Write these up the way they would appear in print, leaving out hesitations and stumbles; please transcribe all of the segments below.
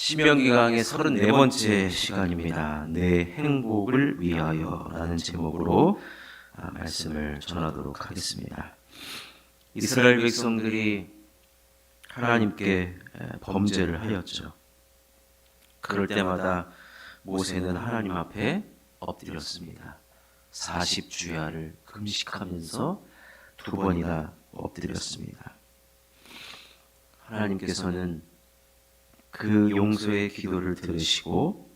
신명기 강의 34번째 시간입니다. 내 행복을 위하여 라는 제목으로 말씀을 전하도록 하겠습니다. 이스라엘 백성들이 하나님께 범죄를 하였죠. 그럴 때마다 모세는 하나님 앞에 엎드렸습니다. 40주야를 금식하면서 2번이나 엎드렸습니다. 하나님께서는 그 용서의 기도를 들으시고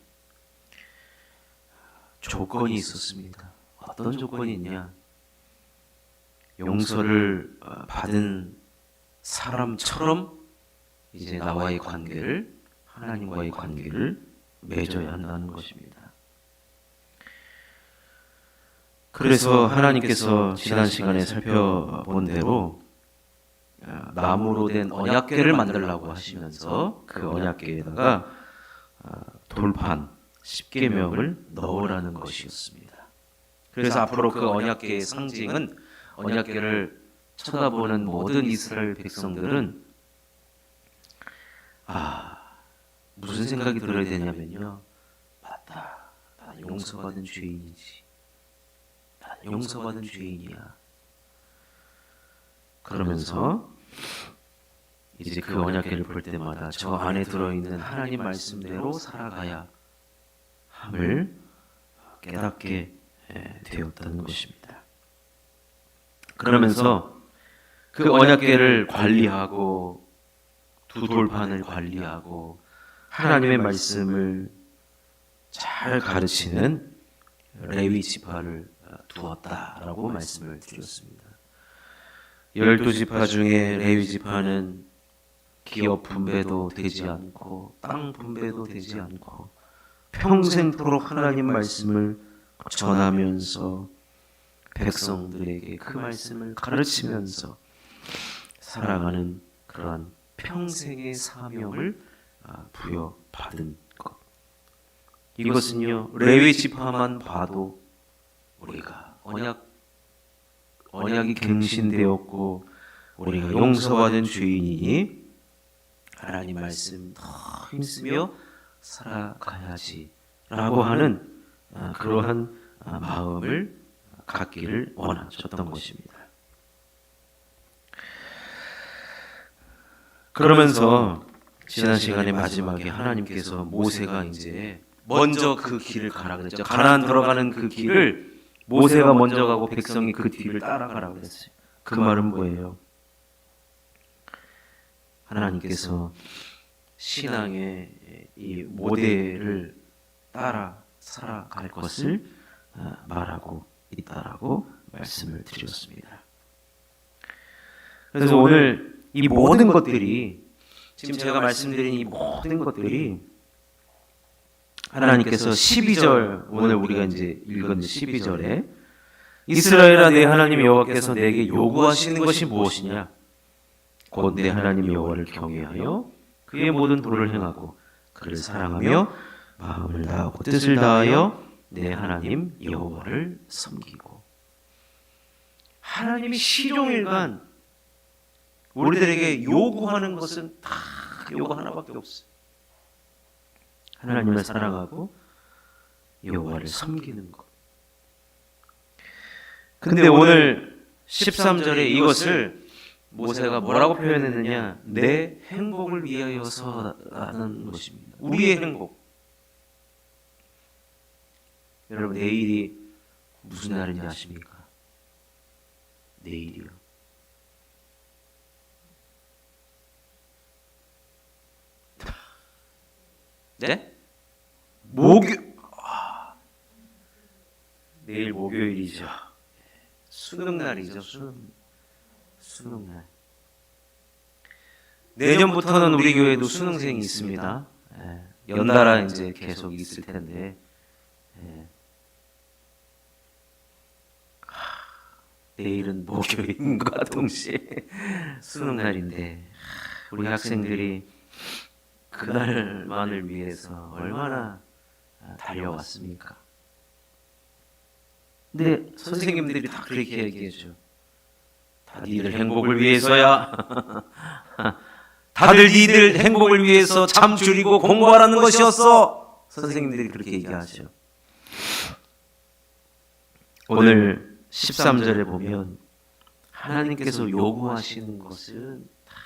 조건이 있었습니다. 어떤 조건이 있냐? 용서를 받은 사람처럼 이제 나와의 관계를, 하나님과의 관계를 맺어야 한다는 것입니다. 그래서 하나님께서 지난 시간에 살펴본 대로 나무로 된 언약궤를 만들라고 하시면서 그 언약궤에다가 돌판 10계명을 넣으라는 것이었습니다. 그래서 앞으로 그 언약궤의 상징은, 언약궤를 쳐다보는 모든 이스라엘 백성들은 무슨 생각이 들어야 되냐면요, 맞다, 나 용서받은 죄인이지, 나 용서받은 죄인이야. 그러면서 이제 그 언약궤를 볼 때마다 저 안에 들어있는 하나님 말씀대로 살아가야 함을 깨닫게 되었다는 것입니다. 그러면서 그 언약궤를 관리하고 두 돌판을 관리하고 하나님의 말씀을 잘 가르치는 레위 지파를 두었다라고 말씀을 드렸습니다. 12지파 중에 레위 지파는 기업 분배도 되지 않고 땅 분배도 되지 않고 평생토록 하나님 말씀을 전하면서 백성들에게 그 말씀을 가르치면서 살아가는 그러한 평생의 사명을 부여받은 것. 이것은요, 레위 지파만 봐도 우리가 언약이 갱신되었고 우리가 용서받은 죄인이니 하나님 말씀 더 힘쓰며 살아가야지 라고 하는 그러한 마음을 갖기를 원하셨던 것입니다. 그러면서 지난 시간의 마지막에 하나님께서 모세가 이제 먼저 그 길을 가라 그랬죠. 가나안 들어가는 그 길을 모세가 먼저 가고 백성이 그 뒤를 따라가라고 그랬어요. 그 말은 뭐예요? 하나님께서 신앙의 이 모델을 따라 살아갈 것을 말하고 있다라고 말씀을 드렸습니다. 그래서 오늘 이 모든 것들이, 지금 제가 말씀드린 이 모든 것들이 하나님께서 12절, 오늘 우리가 이제 읽은 12절에 이스라엘아 내 하나님 여호와께서 내게 요구하시는 것이 무엇이냐? 곧 내 하나님 여호와를 경외하여 그의 모든 도를 행하고 그를 사랑하며 마음을 다하고 뜻을 다하여 내 하나님 여호와를 섬기고. 하나님이 시종일관 우리들에게 요구하는 것은 다 요구 하나밖에 없어요. 하나님을 사랑하고 여호와를 섬기는 것. 근데 오늘 13절에 이것을 모세가 뭐라고 표현했느냐? 내 행복을 위하여서라는 것입니다. 우리의 행복. 여러분, 내일이 무슨 날인지 아십니까? 내일이요. 네? 내일 목요일이죠. 수능날이죠. 수능날. 내년부터는 우리 교회도 수능생이 있습니다. 연달아 이제 계속 있을 텐데, 내일은 목요일과 동시에 수능날인데, 우리 학생들이 그날만을 위해서 얼마나 달려왔습니까? 근데 선생님들이 다 그렇게 얘기해줘. 다 니들 행복을 위해서야. 다 다들 니들 행복을 위해서 잠 줄이고 공부하라는 것이었어. 선생님들이 그렇게 얘기하죠. 오늘 13절에 보면 하나님께서 요구하시는 것은 다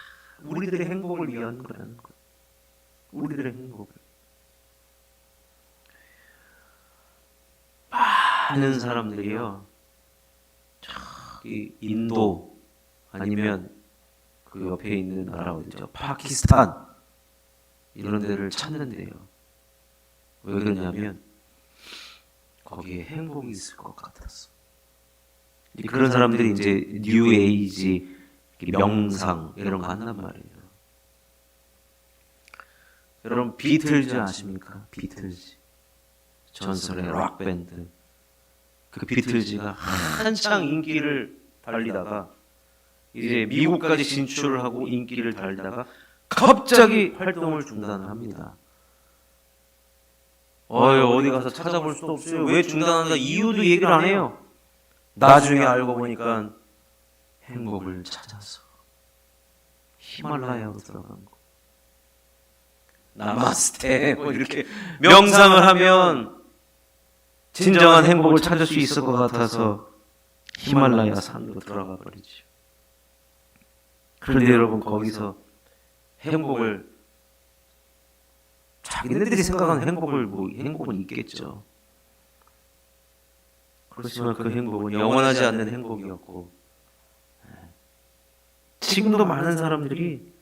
우리들의 행복을 위한 거라는 거예요. 우리들의 행복을. 많은 사람들이요, 저기 인도 아니면 그 옆에 있는 나라 어디죠? 파키스탄 이런 데를 찾는데요. 왜 그러냐면 거기에 행복이 있을 것 같았어. 그런 사람들이 이제 뉴 에이지, 명상 이런 거 한단 말이에요. 여러분 비틀즈 아십니까? 비틀즈. 전설의 락 밴드. 그 비틀즈가 한창 인기를 달리다가 이제 미국까지 진출을 하고 인기를 달다가 갑자기 활동을 중단을 합니다. 어디 가서 찾아볼 수도 없어요. 왜 중단한다 이유도 얘기를 안 해요. 나중에 알고 보니까 행복을 찾아서 히말라야로 들어간 거. 나마스테 뭐 이렇게 명상을 하면 진정한 행복을 찾을 수 있을 것 같아서 히말라야 산으로 들어가 버리죠. 그런데 여러분 거기서 행복을 자기네들이 생각하는 행복은 있겠죠. 그렇지만 그 행복은 영원하지 않는 행복이었고, 지금도 많은 사람들이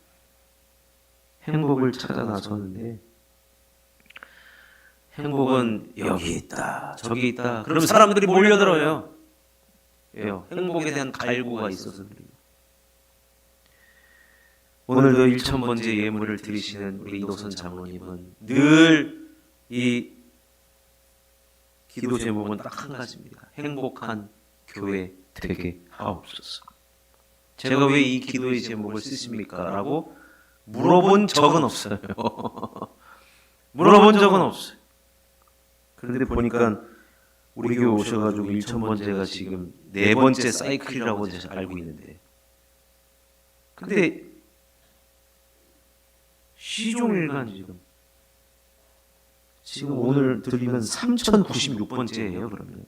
행복을 찾아 나섰는데 행복은 여기 있다 저기 있다 그럼 사람들이 몰려들어요. 왜요? 행복에 대한 갈구가 있어서 그래요. 오늘도 1000번째 예물을 드리시는 우리 이도선 장로님은 늘 이 기도 제목은 딱 한 가지입니다. 행복한 교회 되게 하옵소서. 제가 왜 이 기도의 제목을 쓰십니까? 라고 물어본 적은 없어요. 물어본 적은 없어요. 그런데 보니까 우리 교회 오셔가지고 1000번째가 지금 4번째 사이클이라고 알고 있는데, 근데 시종일관 지금 오늘 드리면 3096번째예요.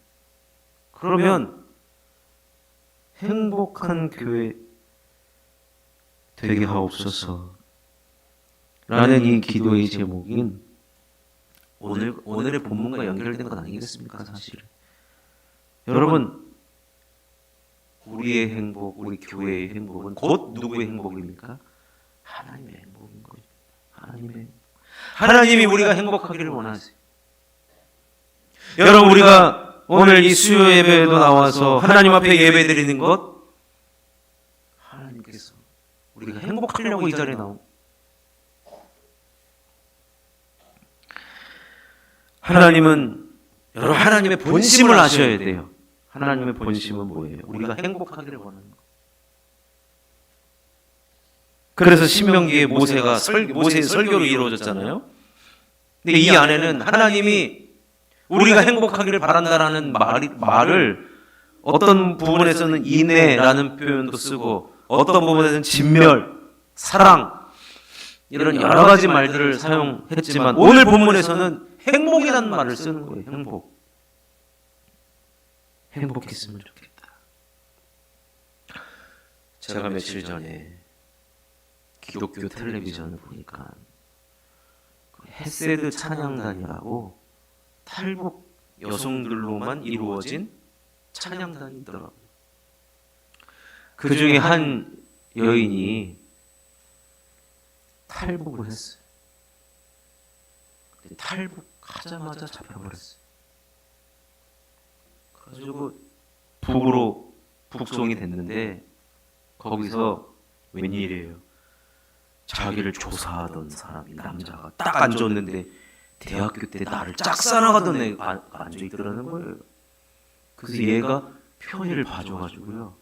그러면 행복한 교회 되게 하옵소서 라는 이 기도의 제목인 오늘의 본문과 연결된 건 아니겠습니까? 사실 여러분, 우리의 행복, 우리 교회의 행복은 곧 누구의 행복입니까? 하나님의 행복인 거죠. 하나님이 우리가 행복하기를 원하세요. 여러분, 우리가 오늘 이 수요 예배에도 나와서 하나님 앞에 예배 드리는 것, 하나님께서 우리가 행복하려고 이 자리에 나온, 하나님은 여러분 하나님의 본심을 아셔야 돼요. 하나님의 본심은 뭐예요? 우리가 행복하기를 원하는 것. 그래서 신명기에 모세의 설교로 이루어졌잖아요. 근데 이 안에는 하나님이 우리가 행복하기를 바란다라는 말을 어떤 부분에서는 인애라는 표현도 쓰고 어떤 부분에서는 진멸, 사랑 이런 여러 가지 말들을 사용했지만 오늘 본문에서는 행복이라는 말을 쓰는 거예요. 행복했으면 좋겠다. 제가 며칠 전에 기독교 텔레비전을 보니까 헤세드 찬양단이라고 탈북 여성들로만 이루어진 찬양단이 있더라고요. 그 중에 한 여인이 탈북을 했어요. 탈북하자마자 잡혀버렸어요. 그래가지고 북으로 북송이 됐는데 거기서 웬일이에요. 자기를 조사하던 사람이 남자가 딱 앉았는데 대학교 때 나를 짝사랑하던 애가 앉아있더라는 거예요. 그래서 얘가 편의를 봐줘가지고요.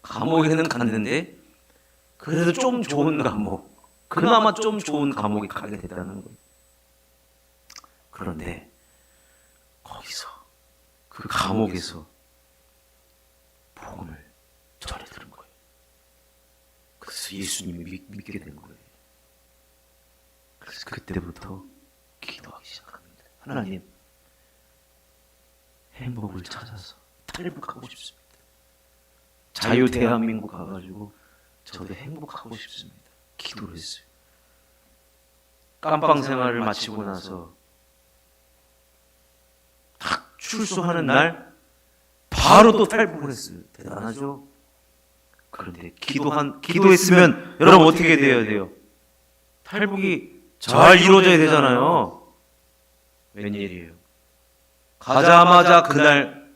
감옥에는 갔는데 그래도 좀 좋은 감옥, 그나마 좀 좋은 감옥에 가게 됐다는 거예요. 그런데 거기서 그 감옥에서 복음을 전해 들은 거예요. 그래서 예수님을 믿게 된 거예요. 그래서 그때부터 기도하기 시작합니다. 하나님, 행복을 찾아서 탈북하고 싶습니다. 자유 대한민국 가가지고 저도 행복하고 싶습니다. 기도를 했어요. 깜빵 생활을 마치고 나서 딱 출소하는 날 바로 또 탈북을 했어요. 대단하죠? 그런데 기도했으면 여러분 어떻게 돼야 돼요? 탈북이 잘 이루어져야 되잖아요. 웬일이에요? 가자마자 그날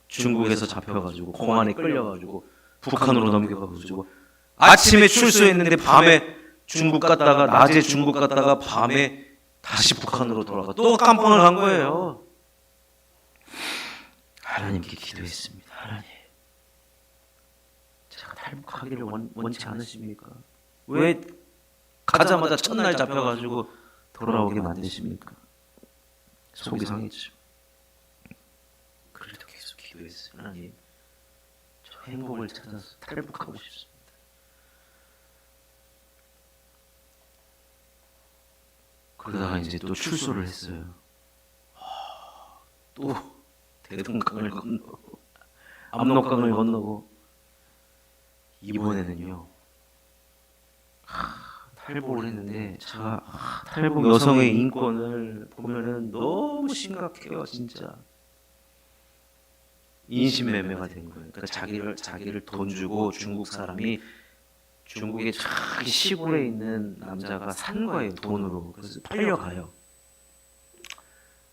중국에서 잡혀가지고 공안에 끌려가지고 북한으로 넘겨가지고 아침에 출소했는데 밤에 중국 갔다가 낮에 중국 갔다가 밤에 다시 북한으로 돌아가 또 깜빵을 간 거예요. 하나님께 기도했습니다. 하나님, 제가 탈북하기를 원치 않으십니까? 왜 가자마자 첫날 잡혀가지고 돌아오게 만드십니까? 속이 상했죠. 그래도 계속 기도했어요. 하나님, 저 행복을 찾아서 탈북하고 싶습니다. 그러다가 이제 또 출소를 했어요. 또 대동강을 건너고 압록강을 건너고 이번에는요 탈북을 했는데 제가 탈북 여성의 인권을 보면은 너무 심각해요. 진짜 인신매매가 된 거예요. 그러니까 자기를 돈 주고 중국 사람이 중국의 저기 시골에 있는 남자가 산 거예요. 돈으로. 그래서 팔려가요.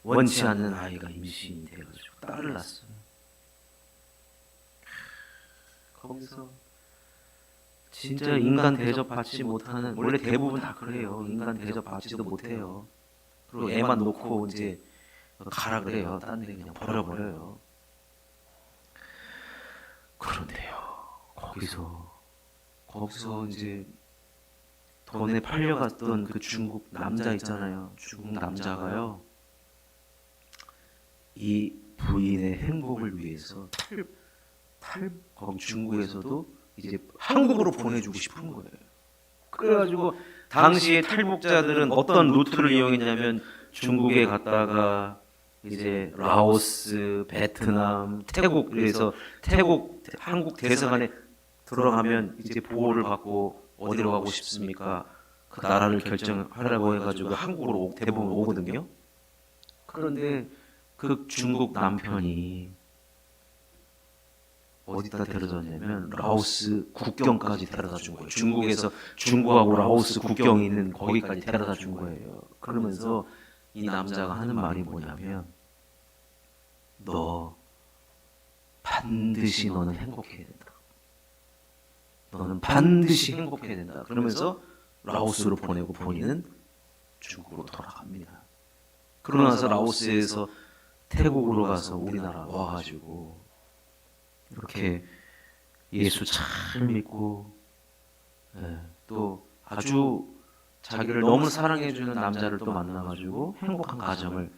원치 않는 아이가 임신이 돼가지고 딸을 낳았어요. 거기서 진짜 인간 대접 받지 못하는, 원래 대부분 다 그래요. 인간 대접 받지도 못해요. 그리고 애만 놓고 이제 가라 그래요. 딴 데 그냥 버려버려요. 그런데요, 거기서 이제 돈에 팔려갔던 그 중국 남자 있잖아요. 중국 남자가요, 이 부인의 행복을 위해서 거기 중국에서도 이제 한국으로 보내주고 싶은 거예요. 그래가지고 당시에 탈북자들은 어떤 루트를 이용했냐면 중국에 갔다가 이제 라오스, 베트남, 태국, 그래서 태국 한국 대사관에 들어가면 이제 보호를 받고 어디로 가고 싶습니까? 그 나라를 결정하라고 해가지고 한국으로 대부분 오거든요. 그런데 그 중국 남편이 어디다 데려다냐면 라오스 국경까지 데려다 준 거예요. 중국에서 중국하고 라오스 국경이 있는 거기까지 데려다 준 거예요. 그러면서 이 남자가 하는 말이 뭐냐면, 너 반드시 너는 행복해야 된다. 너는 반드시 행복해야 된다. 그러면서 라오스로 보내고 본인은 중국으로 돌아갑니다. 그러고 나서 라오스에서 태국으로 가서 우리나라 와가지고 이렇게 예수 잘 믿고, 또 아주 자기를 너무 사랑해주는 남자를 또 만나가지고 행복한 가정을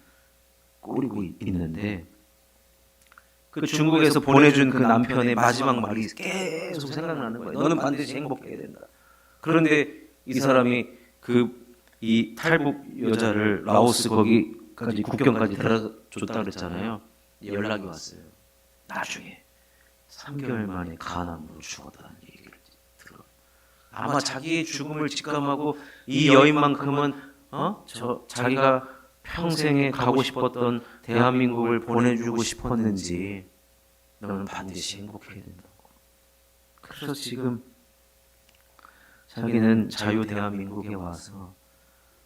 꾸리고 있는데, 그 중국에서 보내준 그 남편의 마지막 말이 계속 생각나는 거예요. 너는 반드시 행복해야 된다. 그런데 이 사람이 이 탈북 여자를 라오스 거기까지 국경까지 데려줬다 그랬잖아요. 연락이 왔어요. 나중에 3개월 만에 간암으로 죽었다는 얘기를 들어요. 아마 자기의 죽음을 직감하고 이 여인만큼은 자기가 평생에 가고 싶었던 대한민국을 보내주고 싶었는지, 너는 반드시 행복해야 된다고. 그래서 지금 자기는 자유 대한민국에 와서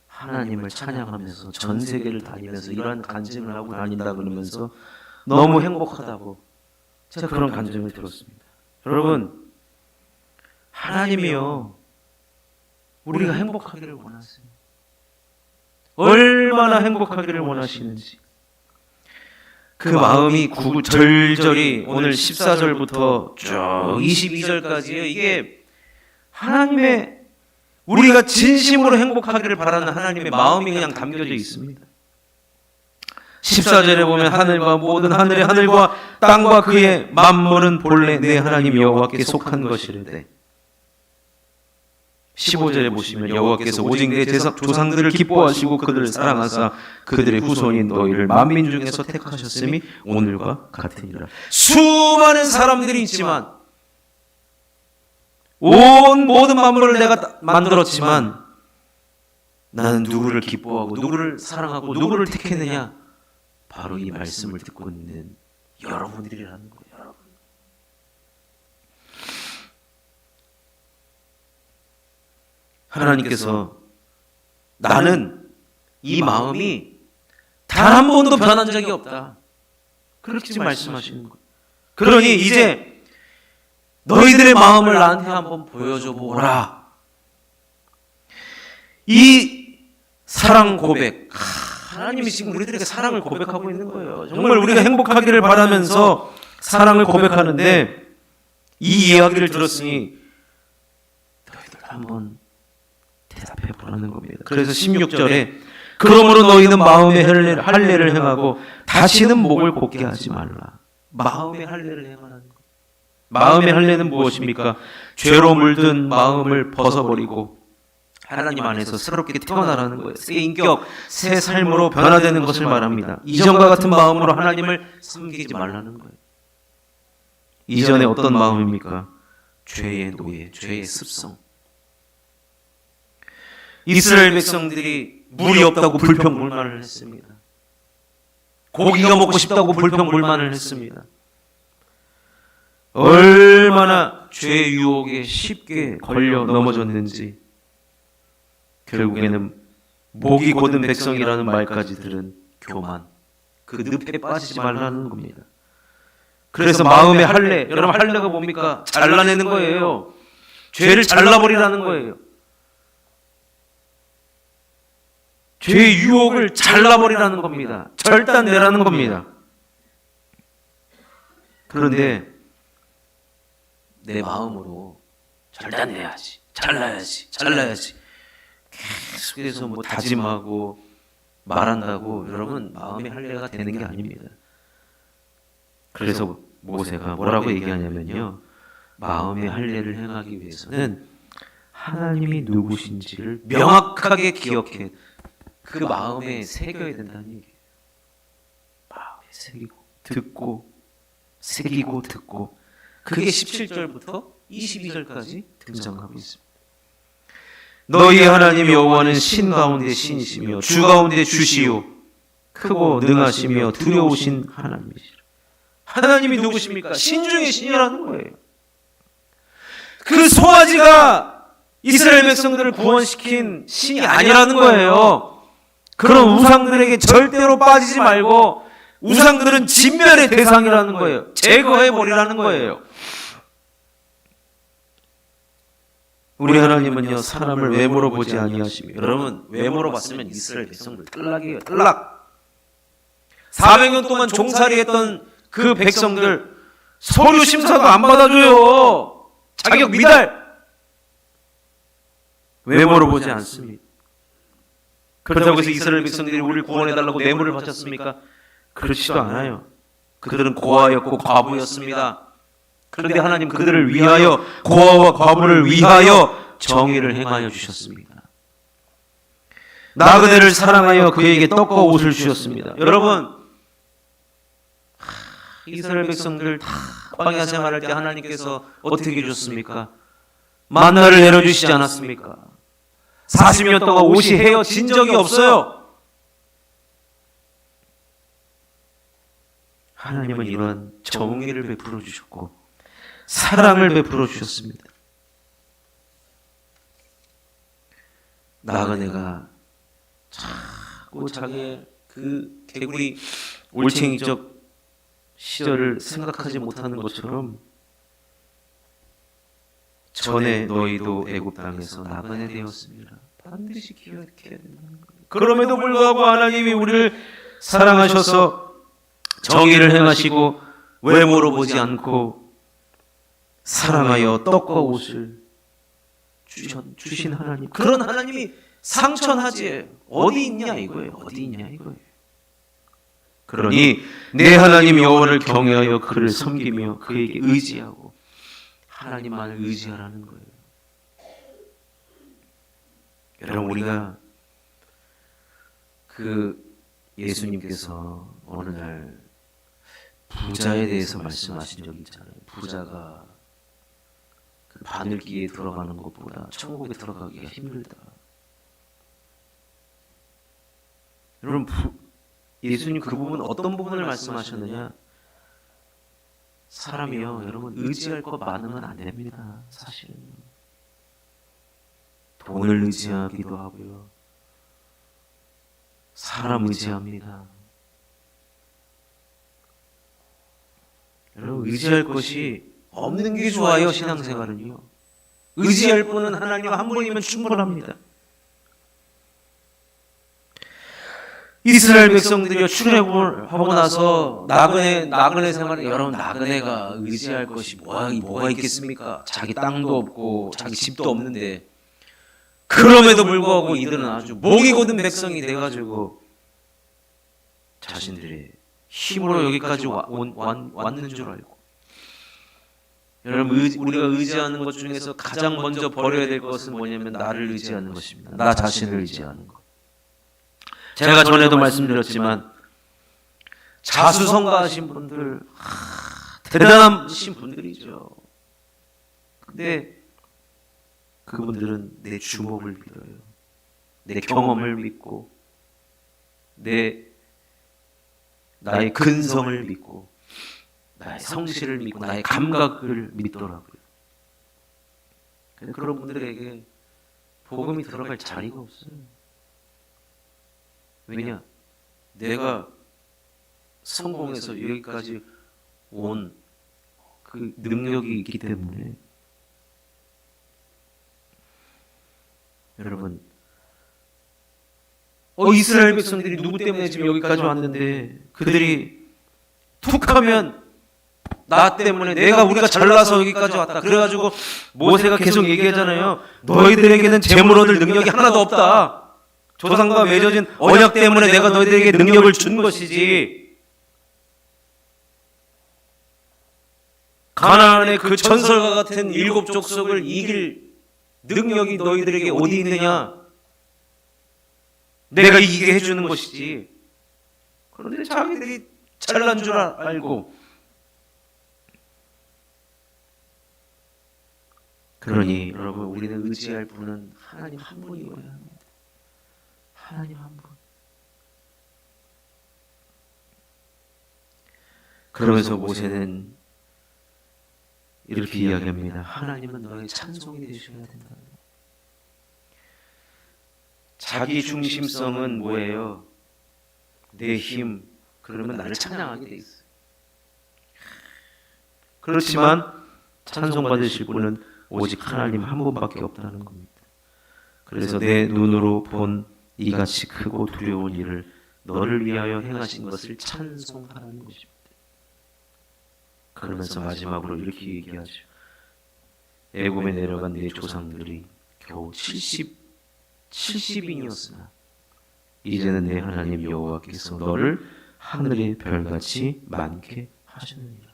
하나님을 찬양하면서 전 세계를 다니면서 이러한 간증을 하고 다닌다 그러면서 너무 행복하다고 제가 그런 간증을 들었습니다. 여러분, 하나님이요, 우리가 행복하기를 원하세요. 얼마나 행복하기를 원하시는지 그 마음이 절절히 오늘 14절부터 쭉 22절까지요. 이게 하나님의, 우리가 진심으로 행복하기를 바라는 하나님의 마음이 그냥 담겨져 있습니다. 14절에 보면 하늘과 모든 하늘의 하늘과 땅과 그의 만물은 본래 내 하나님 여호와께 속한 것이르되 15절에 보시면 여호와께서 오직 내 조상들을 기뻐하시고 그들을 사랑하사 그들의 후손인 너희를 만민 중에서 택하셨음이 오늘과 같으니라. 수많은 사람들이 있지만 온 모든 만물을 내가 만들었지만 나는 누구를 기뻐하고 누구를 사랑하고 누구를 택했느냐? 바로 이 말씀을 듣고 있는 여러분들이라는 거예요. 여러분. 하나님께서 나는 이 마음이 단 한 번도 변한 적이 없다. 그렇게 말씀하시는 거예요. 그러니 이제 너희들의 마음을 나한테 한번 보여줘 보라. 이 사랑 고백, 하나님이 지금 우리들에게 사랑을 고백하고 있는 거예요. 정말 우리가 행복하기를 바라면서 사랑을 고백하는데 이 이야기를 들었으니 너희들 한번 대답해 보라는 겁니다. 그래서 16절에 그러므로 너희는 마음의 할례를 행하고 다시는 목을 곧게 하지 말라. 마음의 할례를 행하라는 거예요. 마음의 할례는 무엇입니까? 죄로 물든 마음을 벗어버리고 하나님 안에서 새롭게 태어나라는 거예요. 새 인격, 새 삶으로 변화되는 것을 말합니다. 이전과 같은 마음으로 하나님을 섬기지 말라는 거예요. 이전에 어떤 마음입니까? 죄의 노예, 죄의 습성. 이스라엘 백성들이 물이 없다고 불평불만을 했습니다. 고기가 먹고 싶다고 불평불만을 했습니다. 얼마나 죄의 유혹에 쉽게 걸려 넘어졌는지 결국에는 목이 곧은 백성이라는 말까지 들은 교만, 그 늪에 빠지지 말라는 겁니다. 그래서 마음의 할례, 여러분 할례가 뭡니까? 잘라내는 거예요. 죄를 잘라버리라는 거예요. 죄의 유혹을 잘라버리라는 겁니다. 절단내라는 겁니다. 그런데 내 마음으로 절단내야지, 잘라야지 계속해서 뭐 다짐하고 말한다고 여러분 마음의 할례가 되는 게 아닙니다. 그래서 모세가 뭐라고 얘기하냐면요, 마음의 할례를 행하기 위해서는 하나님이 누구신지를 명확하게 기억해 그 마음에 새겨야 된다는 얘기예요. 마음에 새기고 듣고 그게 17절부터 22절까지 등장하고 있습니다. 너희 하나님 여호와는 신 가운데 신이시며 주 가운데 주시요 크고 능하시며 두려우신 하나님이시라. 하나님이 누구십니까? 신 중에 신이라는 거예요. 그 송아지가 이스라엘 백성들을 구원시킨 신이 아니라는 거예요. 그런 우상들에게 절대로 빠지지 말고 우상들은 진멸의 대상이라는 거예요. 제거해버리라는 거예요. 우리 하나님은요, 사람을 외모로 보지 아니하시며, 여러분 외모로 봤으면 이스라엘 백성들 탈락이에요. 탈락. 400년 동안 종살이했던 그 백성들 서류 심사도 안 받아줘요. 자격 미달. 외모로 보지 않습니다. 그렇다고 해서 이스라엘 백성들이 우리를 구원해달라고 뇌물을 바쳤습니까? 그렇지도 않아요. 그들은 고아였고 과부였습니다. 그런데 하나님 그들을 위하여, 고아와 과부를 위하여 정의를 행하여 주셨습니다. 나그네를 사랑하여 그에게 떡과 옷을 주셨습니다. 여러분, 이스라엘 백성들 다 광야 생활할 때 하나님께서 어떻게 해주셨습니까? 만나를 내려주시지 않았습니까? 40년 동안 옷이 헤어진 적이 없어요. 하나님은 이런 정의를 베풀어 주셨고 사랑을 베풀어 주셨습니다. 나그네가 자꾸 자기의 그 개구리 올챙이적 시절을 생각하지 못하는 것처럼 전에 너희도 애굽 땅에서 나그네 되었습니다. 반드시 기억해야 된다는 거예요. 그럼에도 불구하고 하나님이 우리를 사랑하셔서 정의를 행하시고 외모로 보지 않고 사랑하여 떡과 옷을 주신 하나님, 그런 하나님이 상천하지에 어디 있냐 이거예요. 어디 있냐 이거예요. 그러니 내 하나님 여호와를 경외하여 그를 섬기며 그에게 의지하고 하나님만을 의지하라는 거예요. 여러분, 우리가 예수님께서 어느 날 부자에 대해서 말씀하신 적이 있잖아요. 부자가 그 바늘기에 들어가는 것보다 천국에 들어가기가 힘들다. 여러분, 예수님 그 부분, 어떤 부분을 말씀하셨느냐? 사람이요, 여러분, 의지할 것 많으면 안 됩니다. 사실은 돈을 의지하기도 하고요, 사람 의지합니다. 여러분, 의지할 것이 없는 게 좋아요. 신앙생활은요, 의지할 분은 하나님 한 분이면 충분합니다. 이스라엘 백성들이 출애굽을 하고 나서 나그네 생활에, 여러분, 나그네가 의지할 것이 뭐가 있겠습니까? 자기 땅도 없고 자기 집도 없는데, 그럼에도 불구하고 이들은 아주 목이 곧은 백성이 돼가지고 자신들의 힘으로 여기까지 왔는 줄 알고, 여러분, 우리가 의지하는 것 중에서 가장 먼저 버려야 될 것은 뭐냐면 나를 의지하는 것입니다. 나 자신을 의지하는 것. 제가 전에도 말씀드렸지만 자수성가하신 분들, 대단하신 분들이죠. 근데 그분들은 내 주먹을 믿어요. 내 경험을 믿고, 나의 근성을 믿고, 나의 성실을 믿고, 나의 감각을 믿더라고요. 그런 분들에게 복음이 들어갈 자리가 없어요. 왜냐? 내가 성공해서 여기까지 온 그 능력이 있기 때문에. 여러분, 이스라엘 백성들이 누구 때문에 지금 여기까지 왔는데, 그들이 툭하면 나 때문에, 우리가 잘나서 여기까지 왔다. 그래가지고 모세가 계속 얘기하잖아요. 너희들에게는 재물 얻을 능력이 하나도 없다. 조상과 맺어진 언약 때문에 내가 너희들에게 능력을 준 것이지, 가나안의 그 전설과 같은 7 족속을 이길 능력이 너희들에게 어디 있느냐? 내가 이기게 해주는 것이지. 그런데 자기들이 잘난 줄 알고. 그러니 여러분, 우리는 의지할 분은 하나님 한 분이어야 합니다. 하나님 한 분. 그러면서 모세는 이렇게 이야기합니다. 하나님은 너의 찬송이 되셔야 된다. 자기 중심성은 뭐예요? 내 힘, 그러면 나를 찬양하게 돼 있어요. 그렇지만 찬송받으실 분은 오직 하나님 한 분밖에 없다는 겁니다. 그래서 내 눈으로 본 이같이 크고 두려운 일을 너를 위하여 행하신 것을 찬송하라는 것입니다. 그러면서 마지막으로 이렇게 얘기하죠. 애굽에 내려간 내 조상들이 겨우 70인이었으나 이제는 내 하나님 여호와께서 너를 하늘의 별같이 많게 하시느니라.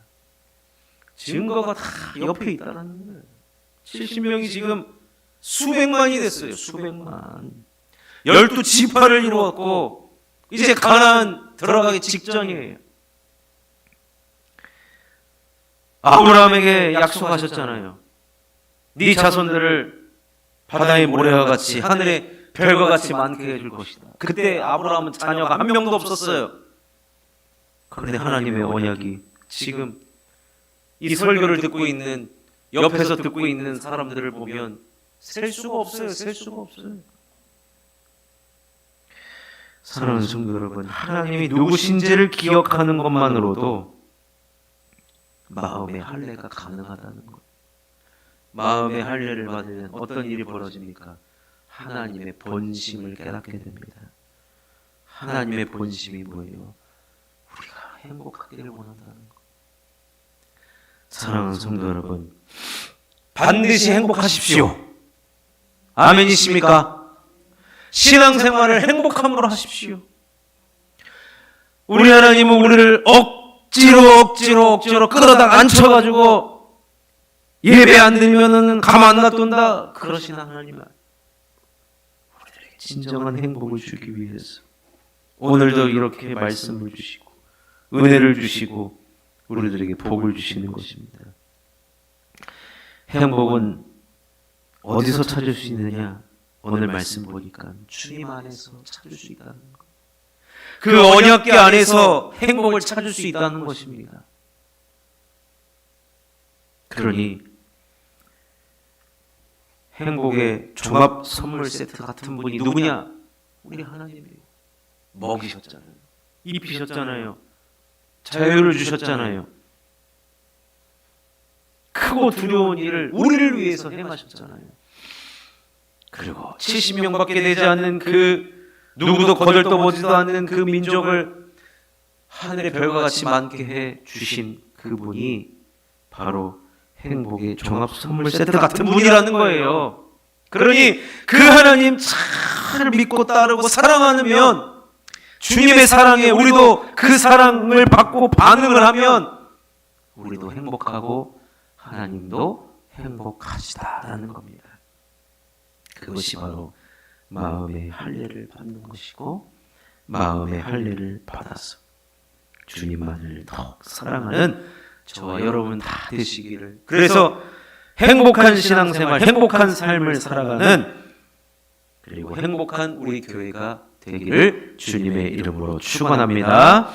증거가 다 옆에 있다는 거예요. 70명이 지금 수백만이 됐어요. 수백만. 12지파를 이루었고 이제 가나안 들어가기 직전이에요. 아브라함에게 약속하셨잖아요. 네 자손들을 바다의 모래와 같이 하늘의 별과 같이 많게 해줄 것이다. 그때 아브라함은 자녀가 한 명도 없었어요. 그런데 하나님의 언약이 지금 이 설교를 듣고 있는, 옆에서 듣고 있는 사람들을 보면 셀 수가 없어요. 셀 수가 없어요. 사랑하는 성도 여러분, 하나님이 누구신지를 기억하는 것만으로도 마음의 할례가 가능하다는 것. 마음의 할례를 받으면 어떤 일이 벌어집니까? 하나님의 본심을 깨닫게 됩니다. 하나님의 본심이 뭐예요? 우리가 행복하기를 원한다는 것. 사랑하는 성도 여러분, 반드시 행복하십시오. 아멘이십니까? 신앙생활을 행복함으로 하십시오. 우리 하나님은 우리를 억지로 끌어다 앉혀가지고 예배 안 드리면은 가만 안 놔둔다, 그러신 하나님은 진정한 행복을 주기 위해서 오늘도 이렇게 말씀을 주시고 은혜를 주시고 우리들에게 복을 주시는 것입니다. 행복은 어디서 찾을 수 있느냐? 오늘 말씀 보니까 주님 안에서 찾을 수 있다는 것. 그 언약궤 안에서 행복을 찾을 수 있다는 것입니다. 그러니 행복의 종합 선물 세트 같은 분이 누구냐? 우리 하나님이에요. 먹이셨잖아요. 입히셨잖아요. 자유를 주셨잖아요. 크고 두려운 일을 우리를 위해서 행하셨잖아요. 그리고 70명밖에 되지 않는 그 누구도 거들떠보지도 않는 그 민족을 하늘의 별과 같이 많게 해 주신 그분이 바로 행복의 종합 선물 세트 같은 분이라는 거예요. 그러니 그 하나님 잘 믿고 따르고 사랑하면 주님의 사랑에 우리도 그 사랑을 받고 반응을 하면 우리도 행복하고 하나님도 행복하시다라는 겁니다. 그것이 바로 마음의 할례를 받는 것이고 마음의 할례를 받아서 주님만을 더욱 사랑하는 저와 여러분 다 되시기를. 그래서 행복한 신앙생활, 행복한 삶을 살아가는 그리고 행복한 우리 교회가 되기를 주님의 이름으로 축원합니다.